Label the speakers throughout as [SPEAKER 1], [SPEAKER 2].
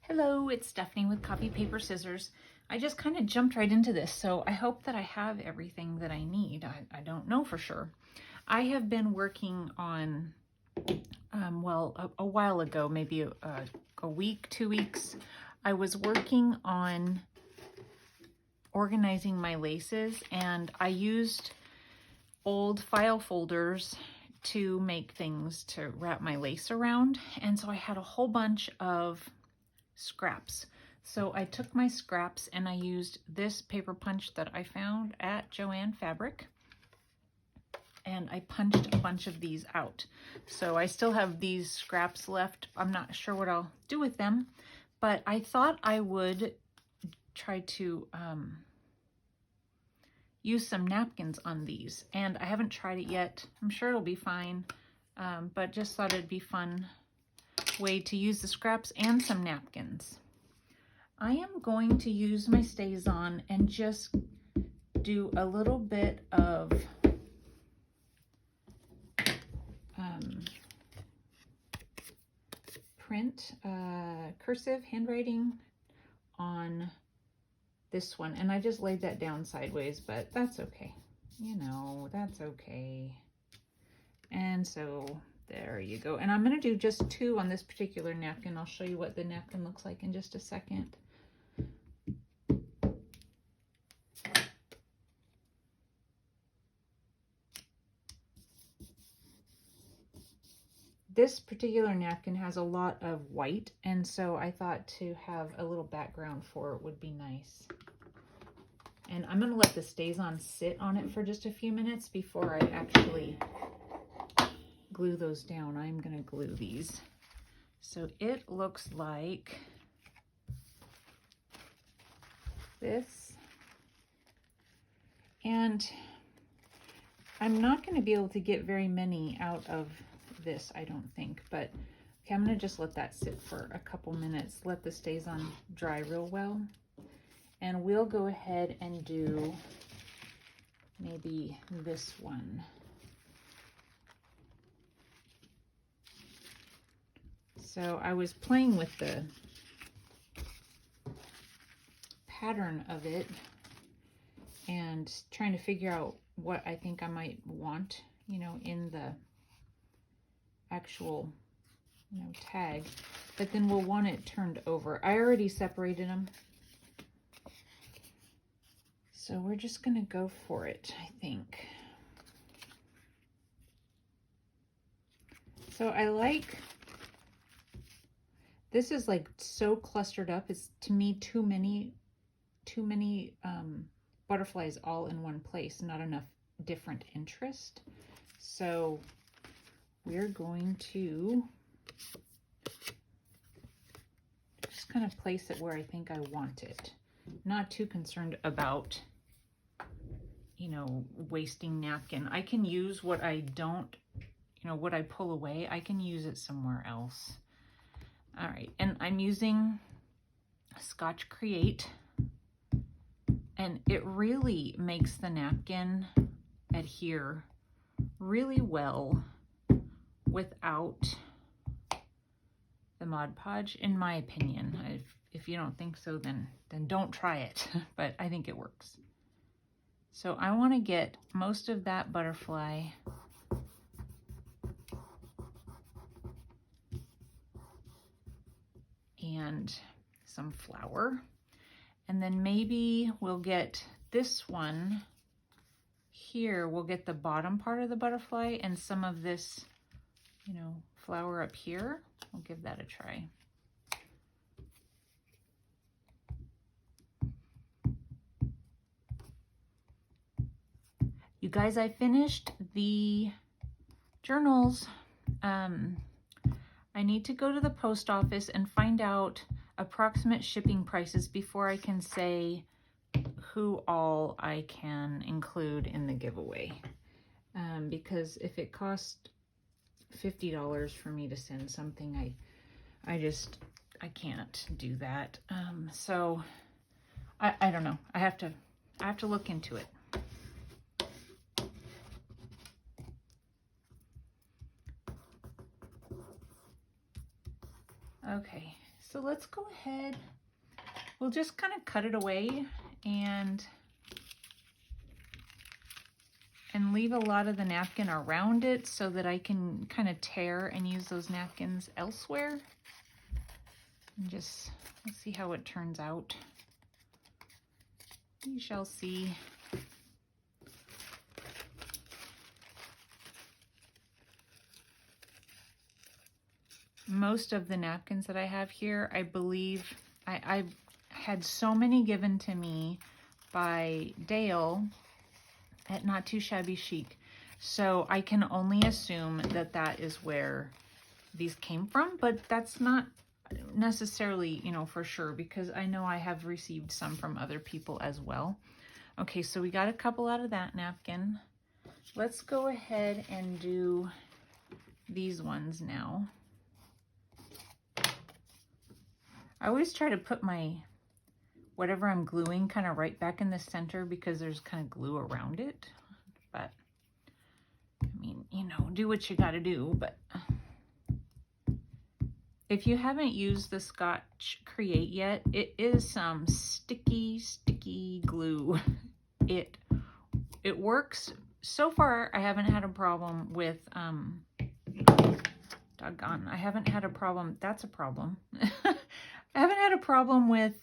[SPEAKER 1] Hello, it's Stephanie with Copy Paper Scissors. I just kind of jumped right into this, so I hope that I have everything that I need. I don't know for sure. I have been working on, a while ago, maybe a week, 2 weeks, I was working on organizing my laces, and I used old file folders to make things to wrap my lace around, and so I had a whole bunch of scraps. So I took my scraps and I used this paper punch that I found at Joann Fabric, and I punched a bunch of these out. So I still have these scraps left. I'm not sure what I'll do with them, but I thought I would try to use some napkins on these, and I haven't tried it yet. I'm sure it'll be fine, but just thought it'd be fun way to use the scraps and some napkins. I am going to use my StazOn and just do a little bit of print, cursive handwriting on this one. And I just laid that down sideways, but that's okay. You know, that's okay. And so there you go. And I'm going to do just 2 on this particular napkin. I'll show you what the napkin looks like in just a second. This particular napkin has a lot of white, and so I thought to have a little background for it would be nice. And I'm going to let the StazOn sit on it for just a few minutes before I actually glue those down. I'm going to glue these. So it looks like this. And I'm not going to be able to get very many out of this, I don't think, but okay, I'm going to just let that sit for a couple minutes, let the StazOn dry real well, and we'll go ahead and do maybe this one. So I was playing with the pattern of it and trying to figure out what I think I might want, you know, in the actual, you know, tag, but then we'll want it turned over. I already separated them, so we're just gonna go for it, I think. So I like, this is like so clustered up. It's, to me, too many butterflies all in one place, not enough different interest. So we're going to just kind of place it where I think I want it. Not too concerned about, you know, wasting napkin. I can use what I don't, you know, what I pull away, I can use it somewhere else. All right, and I'm using Scotch Create, and it really makes the napkin adhere really well without the Mod Podge, in my opinion. If you don't think so, then don't try it, but I think it works. So I want to get most of that butterfly and some flower, and then maybe we'll get this one here, we'll get the bottom part of the butterfly and some of this, you know, flower up here. I'll give that a try. You guys, I finished the journals. I need to go to the post office and find out approximate shipping prices before I can say who all I can include in the giveaway. Because if it cost $50 for me to send something, I can't do that. So I don't know. I have to look into it. Okay, So let's go ahead. We'll just kind of cut it away and leave a lot of the napkin around it so that I can kind of tear and use those napkins elsewhere. And just, let's see how it turns out. We shall see. Most of the napkins that I have here, I believe, I've had so many given to me by Dale at Not Too Shabby Chic. So I can only assume that that is where these came from, but that's not necessarily, you know, for sure, because I know I have received some from other people as well. Okay, so we got a couple out of that napkin. Let's go ahead and do these ones now. I always try to put my, whatever I'm gluing kind of right back in the center because there's kind of glue around it. But, I mean, you know, do what you gotta do. But if you haven't used the Scotch Create yet, it is some sticky glue. It works. So far, I haven't had a problem with, doggone, I haven't had a problem. That's a problem. I haven't had a problem with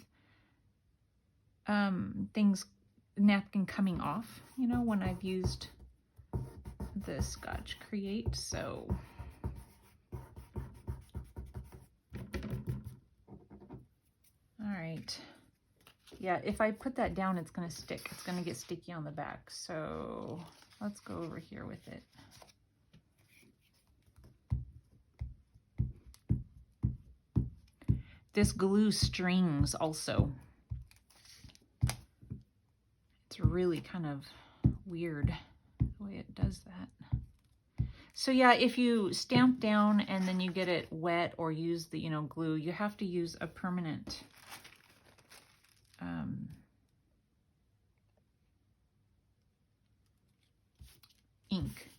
[SPEAKER 1] napkin coming off, you know, when I've used the Scotch Create. So all right, yeah, if I put that down, it's going to stick. It's going to get sticky on the back. So let's go over here with it. This glue strings also. It's really kind of weird the way it does that. So yeah, if you stamp down and then you get it wet or use the, you know, glue, you have to use a permanent ink.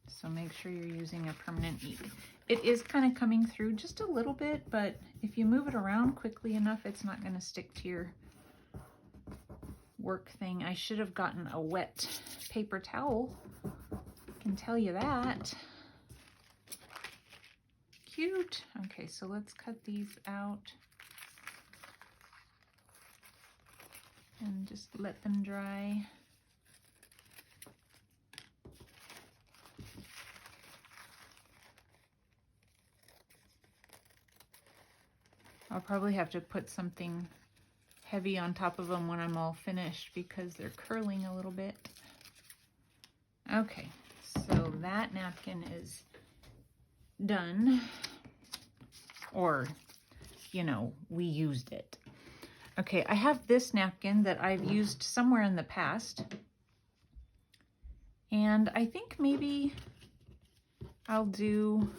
[SPEAKER 1] So make sure you're using a permanent ink. It is kind of coming through just a little bit, but if you move it around quickly enough, it's not going to stick to your work thing. I should have gotten a wet paper towel. I can tell you that. Cute. Okay, so let's cut these out and just let them dry. I'll probably have to put something heavy on top of them when I'm all finished because they're curling a little bit. Okay, so that napkin is done, or, you know, we used it. Okay, I have this napkin that I've used somewhere in the past, and I think maybe I'll do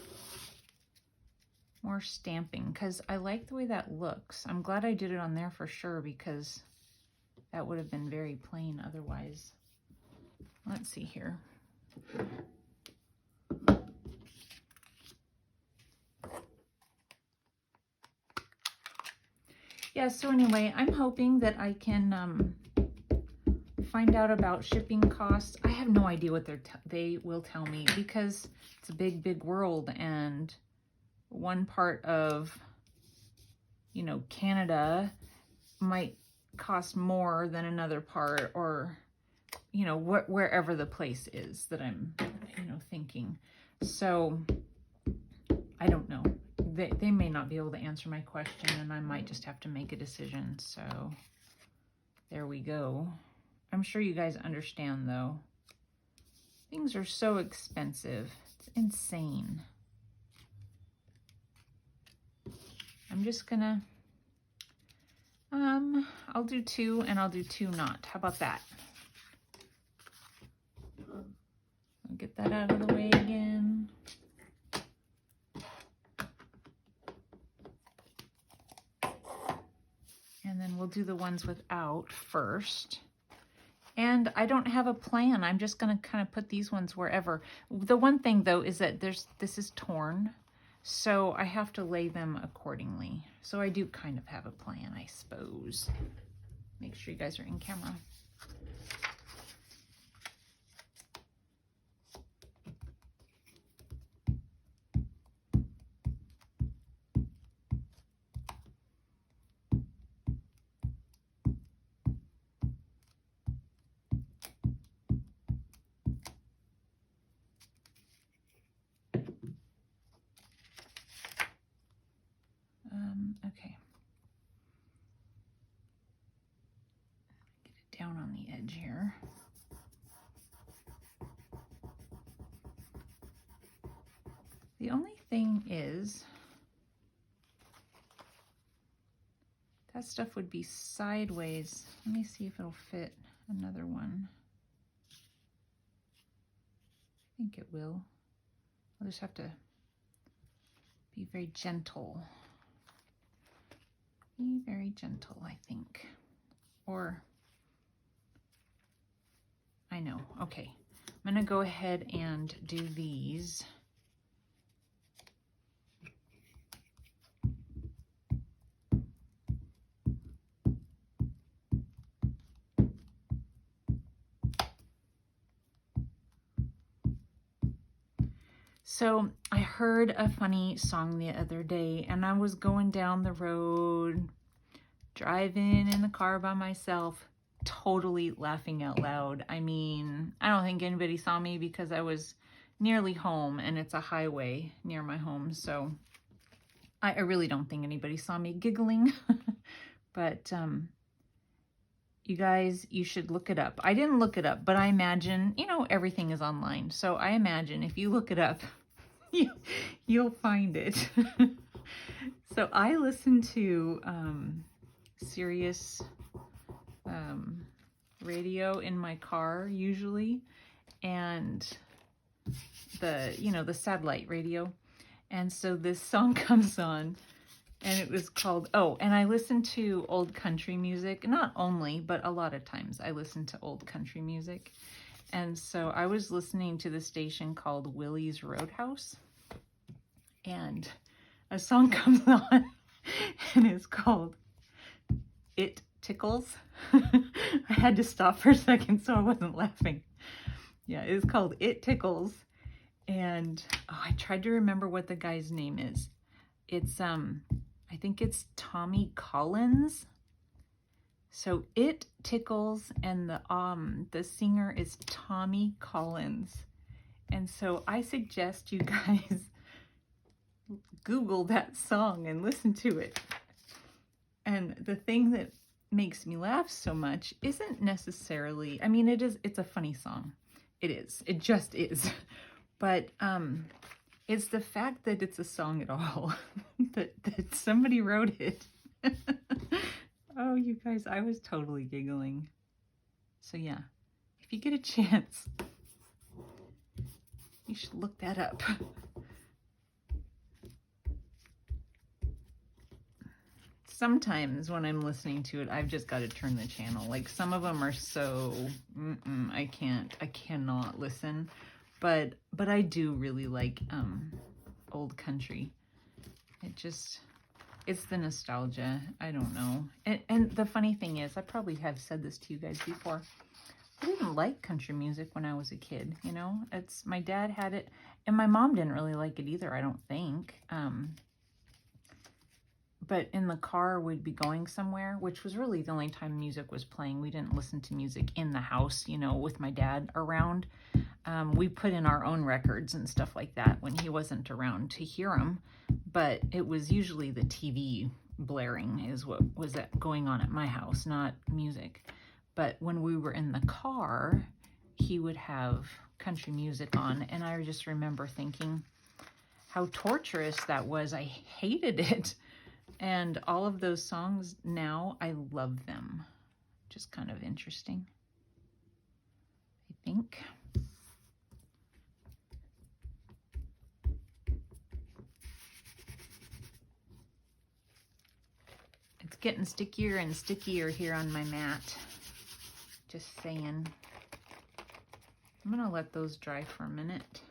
[SPEAKER 1] more stamping because I like the way that looks. I'm glad I did it on there for sure because that would have been very plain otherwise. Let's see here. Yeah, so anyway, I'm hoping that I can find out about shipping costs. I have no idea what they will tell me because it's a big world, and one part of, you know, Canada might cost more than another part, or, you know, wherever the place is that I'm, you know, thinking. So I don't know. They may not be able to answer my question, and I might just have to make a decision. So there we go. I'm sure you guys understand, though. Things are so expensive. It's insane. I'm just gonna, I'll do 2 and I'll do 2 not. How about that? I'll get that out of the way again. And then we'll do the ones without first. And I don't have a plan. I'm just gonna kind of put these ones wherever. The one thing though is that this is torn. So I have to lay them accordingly. So I do kind of have a plan, I suppose. Make sure you guys are in camera. Okay. Get it down on the edge here. The only thing is, that stuff would be sideways. Let me see if it'll fit another one. I think it will. I'll just have to be very gentle. Be very gentle, I think. Or, I know, okay. I'm gonna go ahead and do these. So I heard a funny song the other day, and I was going down the road, driving in the car by myself, totally laughing out loud. I mean, I don't think anybody saw me because I was nearly home, and it's a highway near my home, so I really don't think anybody saw me giggling. But you guys, you should look it up. I didn't look it up, but I imagine, you know, everything is online. So I imagine if you look it up, you'll find it. So I listen to Sirius radio in my car usually, and the satellite radio. And so this song comes on, and it was called, and I listen to old country music, not only, but a lot of times I listen to old country music. And so I was listening to the station called Willie's Roadhouse, and a song comes on, and it's called It Tickles. I had to stop for a second so I wasn't laughing. Yeah, it's called It Tickles. And I tried to remember what the guy's name is. It's, I think it's Tommy Collins. So It Tickles, and the singer is Tommy Collins. And so I suggest you guys Google that song and listen to it. And the thing that makes me laugh so much isn't necessarily, I mean, it's a funny song. It is. It just is. But it's the fact that it's a song at all, that somebody wrote it. Oh, you guys, I was totally giggling. So yeah, if you get a chance, you should look that up. Sometimes when I'm listening to it, I've just got to turn the channel. Like, some of them are so, I cannot listen. But I do really like old country. It's the nostalgia. I don't know. And the funny thing is, I probably have said this to you guys before, I didn't like country music when I was a kid, you know? My dad had it, and my mom didn't really like it either, I don't think. But in the car, we'd be going somewhere, which was really the only time music was playing. We didn't listen to music in the house, you know, with my dad around. We put in our own records and stuff like that when he wasn't around to hear them. But it was usually the TV blaring is what was going on at my house, not music. But when we were in the car, he would have country music on. And I just remember thinking how torturous that was. I hated it. And all of those songs now, I love them. Just kind of interesting, I think. It's getting stickier and stickier here on my mat. Just saying. I'm gonna let those dry for a minute,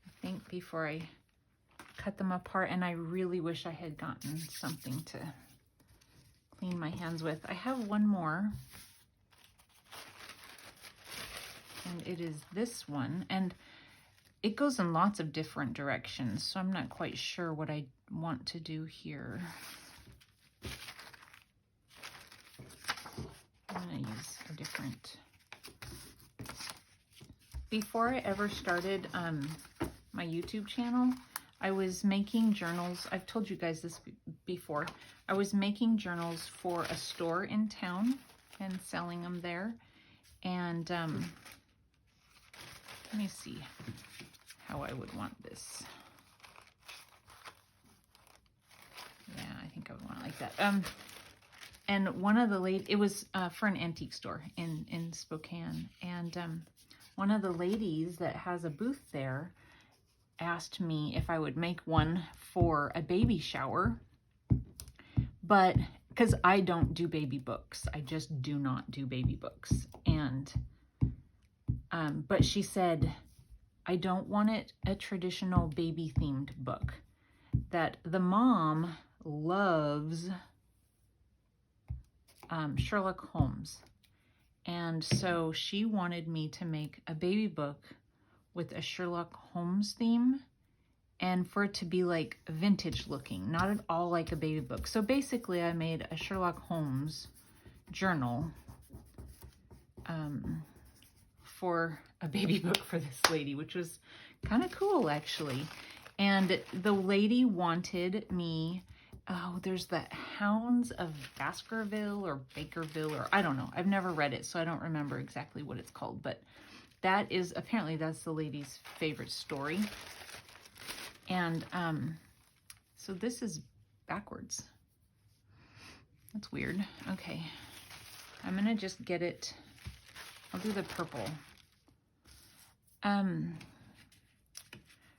[SPEAKER 1] I think, before I cut cut them apart, and I really wish I had gotten something to clean my hands with. I have one more, and it is this one, and it goes in lots of different directions, so I'm not quite sure what I want to do here. I'm going to use a different... Before I ever started my YouTube channel, I was making journals. I've told you guys this before. I was making journals for a store in town and selling them there. And let me see how I would want this. Yeah, I think I would want it like that. And one of the ladies, it was for an antique store in Spokane. And one of the ladies that has a booth there asked me if I would make one for a baby shower, but because I don't do baby books, I just do not do baby books. And but she said, I don't want it a traditional baby themed book, that the mom loves Sherlock Holmes, and so she wanted me to make a baby book with a Sherlock Holmes theme, and for it to be like vintage looking, not at all like a baby book. So basically I made a Sherlock Holmes journal for a baby book for this lady, which was kind of cool actually. And the lady wanted me, oh, there's the Hounds of Baskerville or Bakerville, or I don't know. I've never read it, so I don't remember exactly what it's called, but that is, apparently that's the lady's favorite story. And so this is backwards. That's weird. Okay. I'm gonna just get it. I'll do the purple.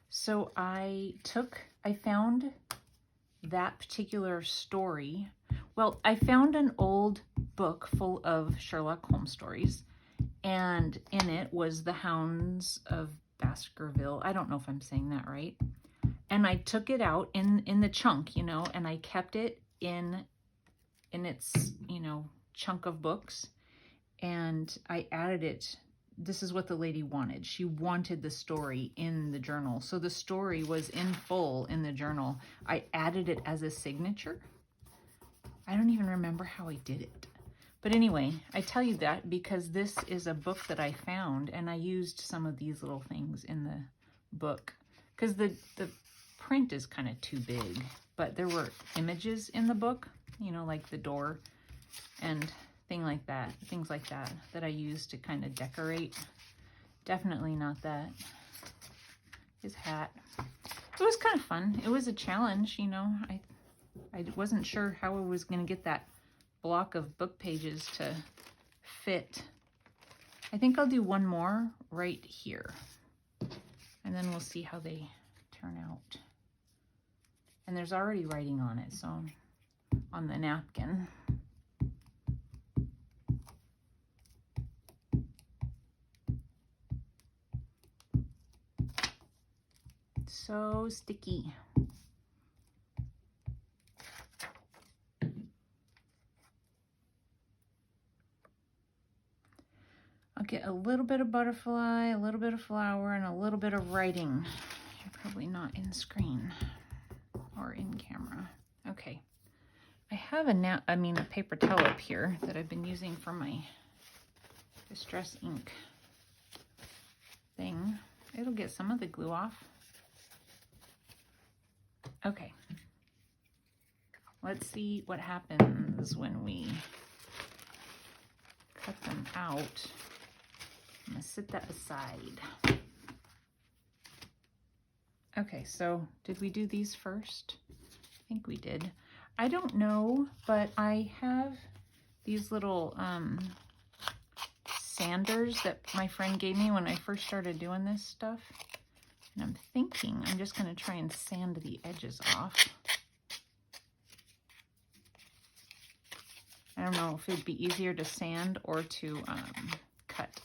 [SPEAKER 1] So I found that particular story. Well, I found an old book full of Sherlock Holmes stories, and in it was the Hounds of Baskerville. I don't know if I'm saying that right. And I took it out in the chunk, you know, and I kept it in its, you know, chunk of books, and I added it. This is what the lady wanted. She wanted the story in the journal. So the story was in full in the journal. I added it as a signature. I don't even remember how I did it. But anyway, I tell you that because this is a book that I found, and I used some of these little things in the book because the print is kind of too big, but there were images in the book, you know, like the door and things like that I used to kind of decorate. Definitely not that. His hat. It was kind of fun. It was a challenge, you know. I wasn't sure how I was going to get that block of book pages to fit. I think I'll do one more right here, and then we'll see how they turn out. And there's already writing on it, so on the napkin. So sticky. I'll get a little bit of butterfly, a little bit of flower, and a little bit of writing. You're probably not in screen or in camera. Okay. I have a paper towel up here that I've been using for my Distress ink thing. It'll get some of the glue off. Okay. Let's see what happens when we cut them out. I'm gonna set that aside. Okay, so did we do these first? I think we did. I don't know, but I have these little sanders that my friend gave me when I first started doing this stuff. And I'm thinking I'm just gonna try and sand the edges off. I don't know if it'd be easier to sand or to cut.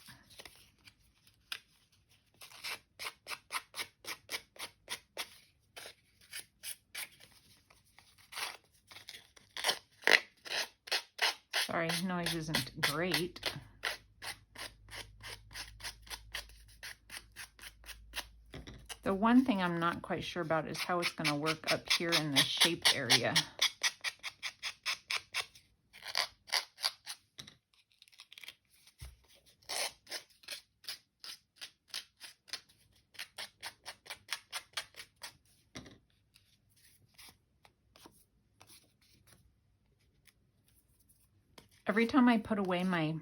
[SPEAKER 1] Sorry, noise isn't great. The one thing I'm not quite sure about is how it's going to work up here in the shaped area. Every time I put away my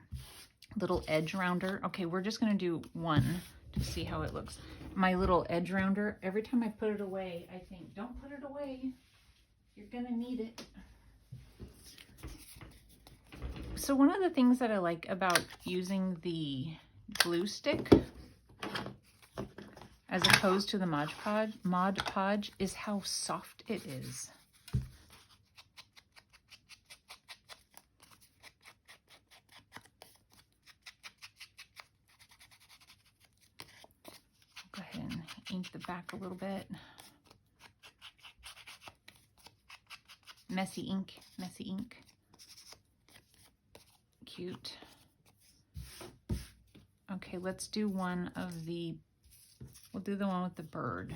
[SPEAKER 1] little edge rounder, okay, we're just going to do one to see how it looks. My little edge rounder, every time I put it away, I think, don't put it away. You're going to need it. So one of the things that I like about using the glue stick as opposed to the Mod Podge is how soft it is. Go ahead and ink the back a little bit. Messy ink, messy ink. Cute. Okay, let's do one of the, we'll do the one with the bird.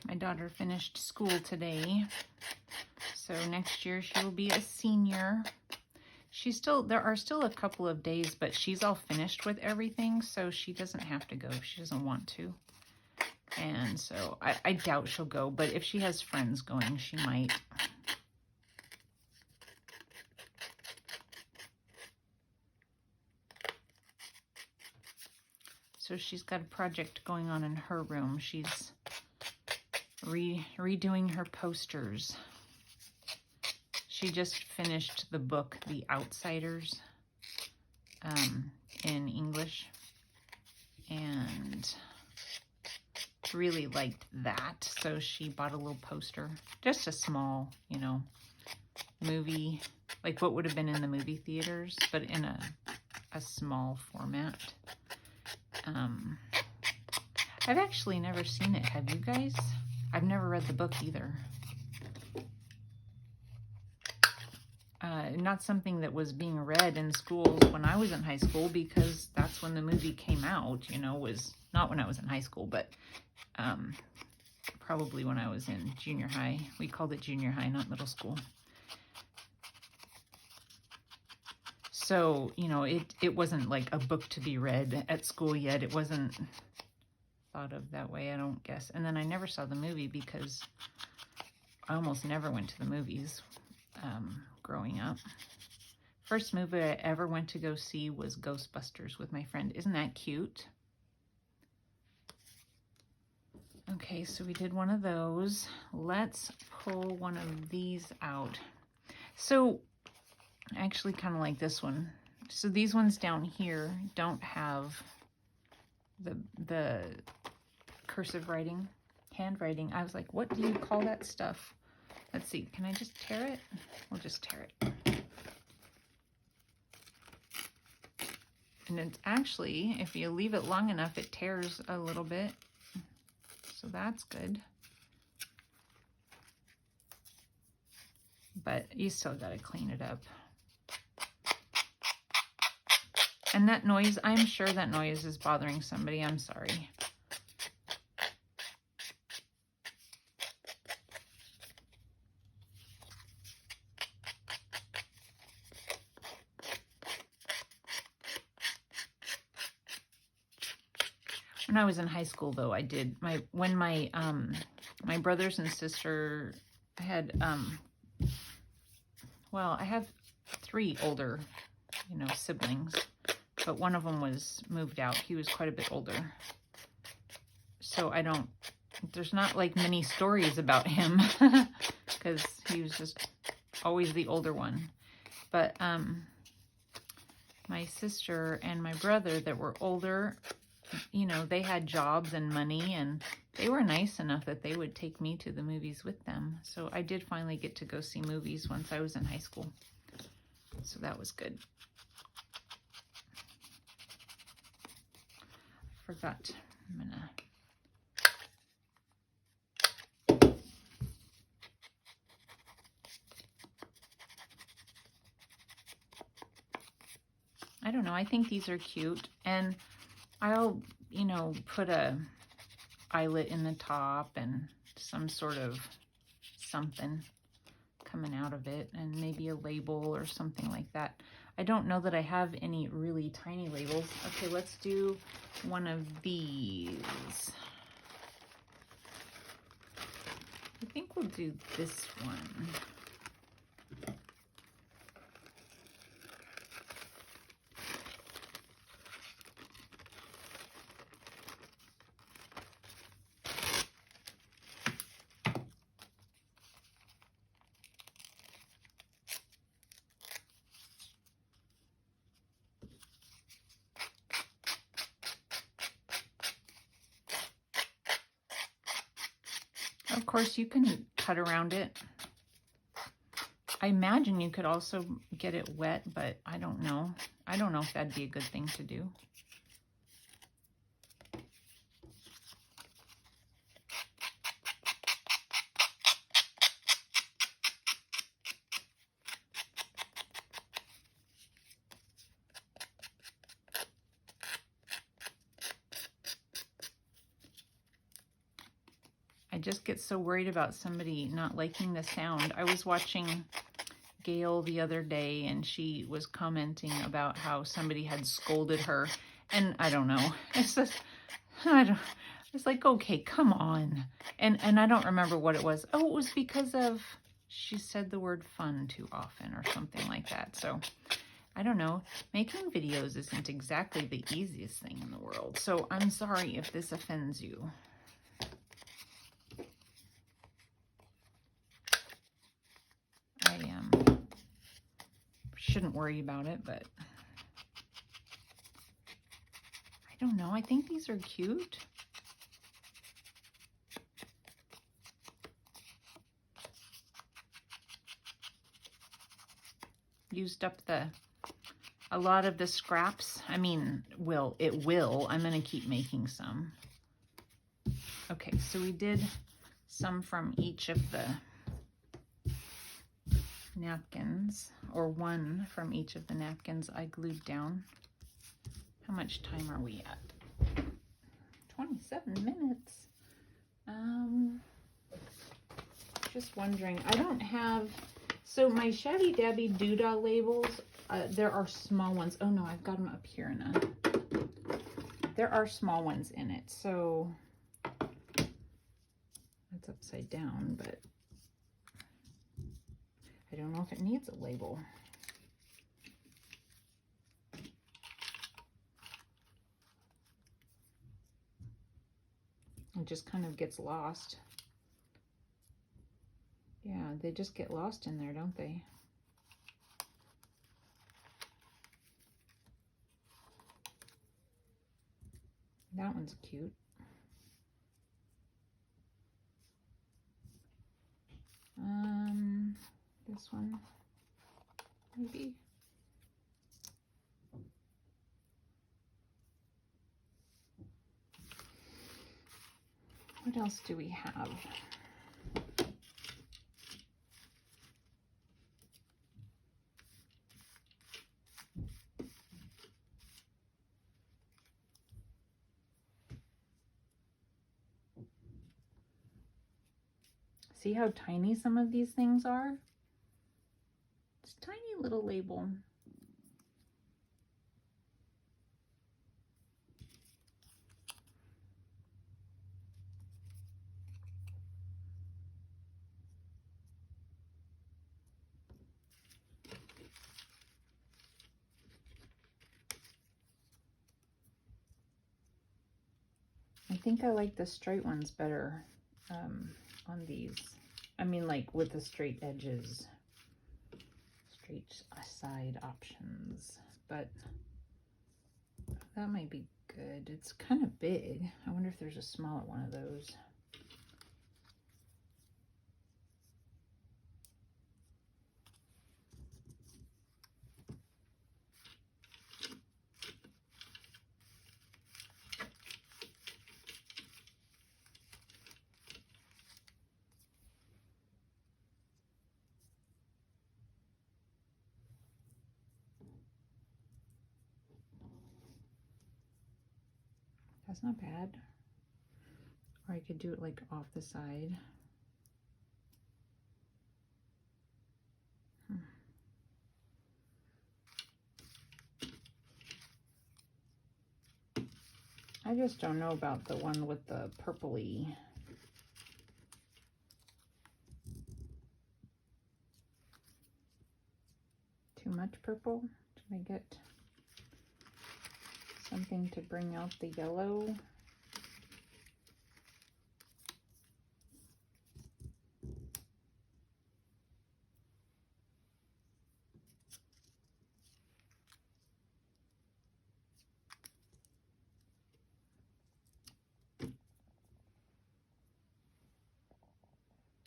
[SPEAKER 1] My daughter finished school today, so next year she will be a senior. She's still, there are still a couple of days, but she's all finished with everything, so she doesn't have to go if she doesn't want to. And so I doubt she'll go, but if she has friends going, she might. So she's got a project going on in her room. She's redoing her posters. She just finished the book, The Outsiders, in English, and really liked that. So she bought a little poster, just a small, you know, movie, like what would have been in the movie theaters, but in a small format. I've actually never seen it. Have you guys? I've never read the book either. Not something that was being read in schools when I was in high school, because that's when the movie came out, you know, was not when I was in high school, but probably when I was in junior high. We called it junior high, not middle school. So, you know, it wasn't like a book to be read at school yet. It wasn't thought of that way, I don't guess. And then I never saw the movie because I almost never went to the movies growing up. First movie I ever went to go see was Ghostbusters with my friend. Isn't that cute? Okay, so we did one of those. Let's pull one of these out. So I actually kind of like this one. So these ones down here don't have the cursive writing, handwriting. I was like, what do you call that stuff? Let's see, can I just tear it? We'll just tear it. And it's actually, if you leave it long enough, it tears a little bit. So that's good. But you still got to clean it up. And that noise, I'm sure that noise is bothering somebody. I'm sorry. When I was in high school, though, I did when my brothers and sister, I had well, I have 3 older, you know, siblings, but one of them was moved out. He was quite a bit older, so there's not like many stories about him because he was just always the older one. But my sister and my brother that were older, you know, they had jobs and money, and they were nice enough that they would take me to the movies with them. So I did finally get to go see movies once I was in high school. So that was good. I forgot. I'm gonna... I don't know. I think these are cute. And I'll, you know, put a eyelet in the top and some sort of something coming out of it, and maybe a label or something like that. I don't know that I have any really tiny labels. Okay, let's do one of these. I think we'll do this one. Of course, you can cut around it. I imagine you could also get it wet, but I don't know. I don't know if that'd be a good thing to do. I just get so worried about somebody not liking the sound. I was watching Gail the other day, and she was commenting about how somebody had scolded her, and I don't know. It's just, it's like, okay, come on. And I don't remember what it was. Oh, it was because of, she said the word fun too often or something like that. So I don't know. Making videos isn't exactly the easiest thing in the world. So I'm sorry if this offends you. Shouldn't worry about it, but I don't know. I think these are cute. Used up a lot of the scraps. I mean, it will. I'm going to keep making some. Okay, so we did some from each of the napkins, or one from each of the napkins I glued down. How much time are we at? 27 minutes. Just wondering, I don't have, so my Shabby Dabby Doodah labels, there are small ones. Oh no, I've got them up here there are small ones in it, so it's upside down, but I don't know if it needs a label. It just kind of gets lost. Yeah, they just get lost in there, don't they? That one's cute. This one, maybe. What else do we have? See how tiny some of these things are? It's a tiny little label. I think I like the straight ones better on these. I mean, like with the straight edges, straight side options, but that might be good. It's kind of big. I wonder if there's a smaller one of those. That's not bad. Or I could do it like off the side. I just don't know about the one with the purpley. Too much purple? Should I get something to bring out the yellow?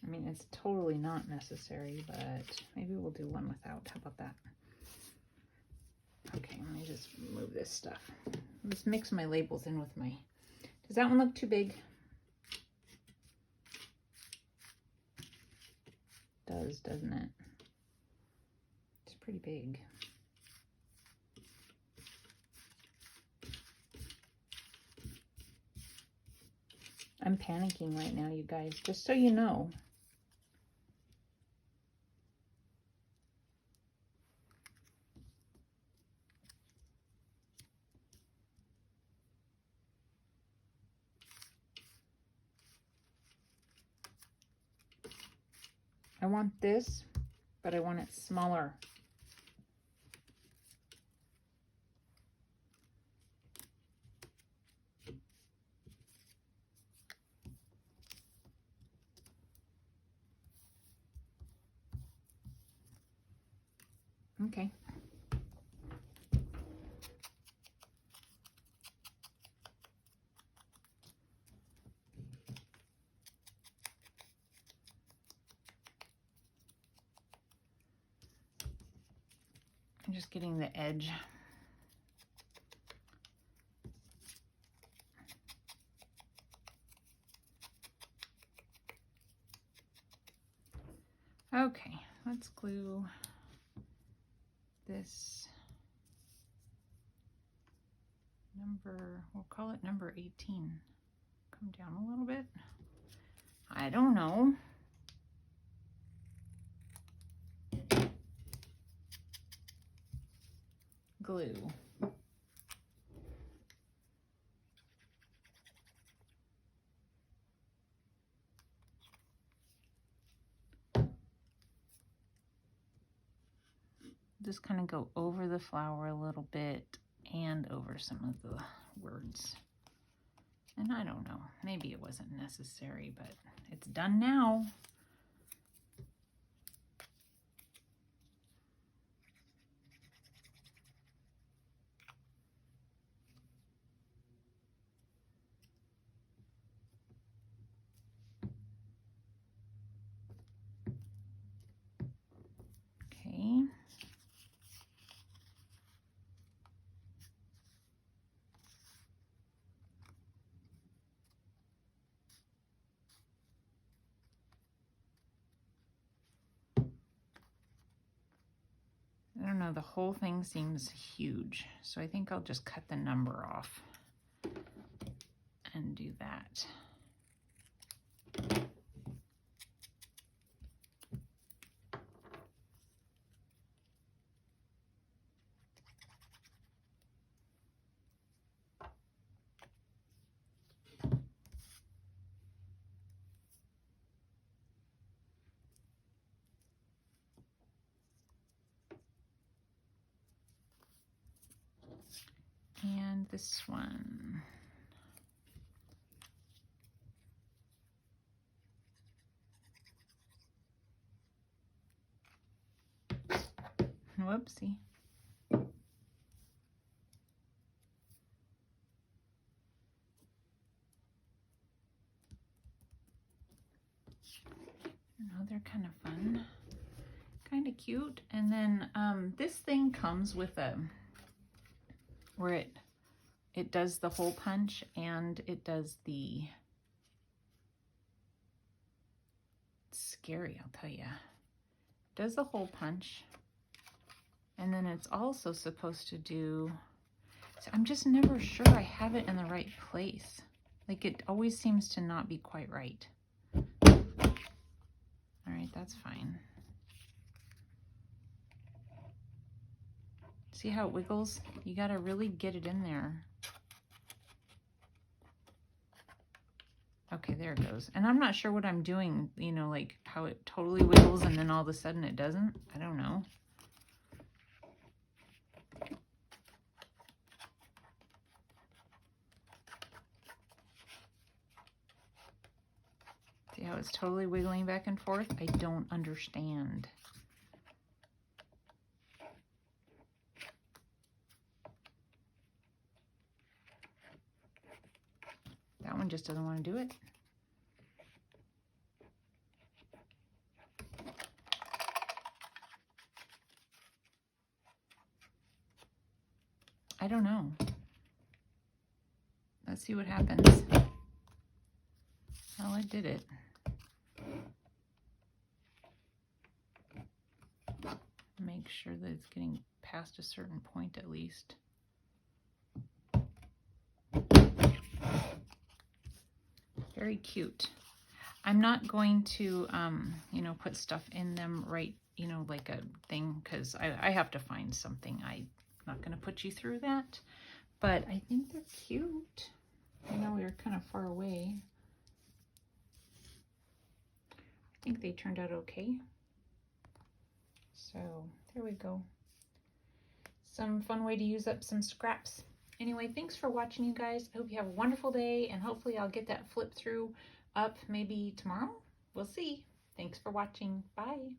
[SPEAKER 1] I mean, it's totally not necessary, but maybe we'll do one without. How about that? Okay, let me just move this stuff. Let's mix my labels in with my... Does that one look too big? Does, doesn't it? It's pretty big. I'm panicking right now, you guys, just so you know. I want this, but I want it smaller. Okay. I'm just getting the edge. Okay, let's glue this number, we'll call it number 18. Come down a little bit. I don't know. Glue. Just kind of go over the flower a little bit and over some of the words. And I don't know, maybe it wasn't necessary, but it's done now. Okay. I don't know, the whole thing seems huge, so I think I'll just cut the number off and do that. And this one. Whoopsie. You know, they're kind of fun, kind of cute. And then this thing comes with a, where it does the hole punch and it does the, it's scary, I'll tell you. It does the hole punch. And then it's also supposed to do, so I'm just never sure I have it in the right place. Like it always seems to not be quite right. All right, that's fine. See how it wiggles? You gotta really get it in there. Okay, there it goes. And I'm not sure what I'm doing, you know, like how it totally wiggles and then all of a sudden it doesn't. I don't know. See how it's totally wiggling back and forth? I don't understand. That one just doesn't want to do it. I don't know. Let's see what happens. Well, I did it. Make sure that it's getting past a certain point at least. Very cute. I'm not going to, you know, put stuff in them right, you know, like a thing, because I have to find something. I'm not going to put you through that, but I think they're cute. I know we were kind of far away. I think they turned out okay. So there we go. Some fun way to use up some scraps. Anyway, thanks for watching, you guys. I hope you have a wonderful day, and hopefully I'll get that flip through up maybe tomorrow. We'll see. Thanks for watching. Bye.